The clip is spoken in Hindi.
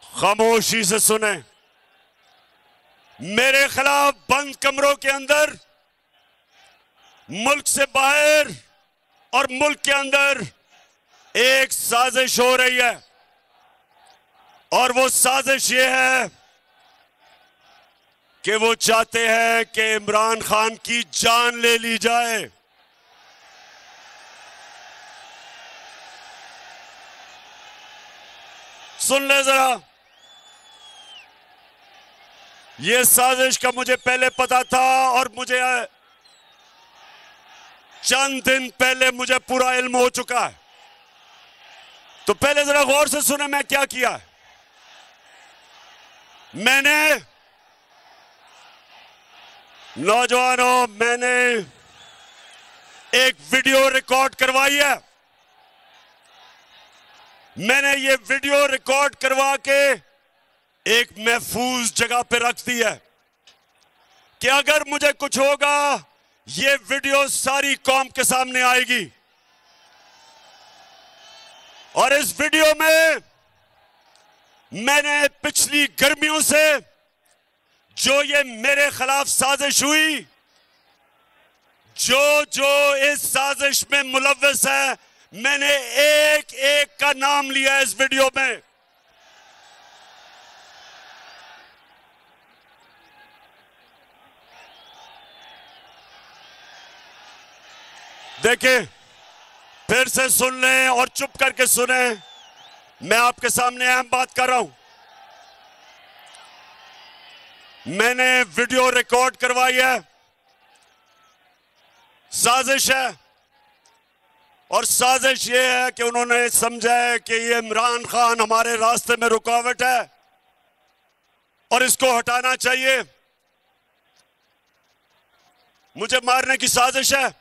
खामोशी से सुने। मेरे खिलाफ बंद कमरों के अंदर, मुल्क से बाहर और मुल्क के अंदर एक साजिश हो रही है, और वो साजिश ये है कि वो चाहते हैं कि इमरान खान की जान ले ली जाए। सुन ले जरा, ये साजिश का मुझे पहले पता था, और मुझे चंद दिन पहले मुझे पूरा इल्म हो चुका है। तो पहले जरा गौर से सुने मैं क्या किया है। मैंने, नौजवानों, मैंने एक वीडियो रिकॉर्ड करवाई है। मैंने ये वीडियो रिकॉर्ड करवा के एक महफूज जगह पे रख दी है कि अगर मुझे कुछ होगा, ये वीडियो सारी कौम के सामने आएगी। और इस वीडियो में मैंने पिछली गर्मियों से जो ये मेरे खिलाफ साजिश हुई, जो इस साजिश में मुलव्वस है, मैंने एक एक का नाम लिया इस वीडियो में। देखिए, फिर से सुन लें और चुप करके सुने। मैं आपके सामने अहम बात कर रहा हूं। मैंने वीडियो रिकॉर्ड करवाई है, साजिश है, और साजिश ये है कि उन्होंने समझा है कि ये इमरान खान हमारे रास्ते में रुकावट है और इसको हटाना चाहिए। मुझे मारने की साजिश है।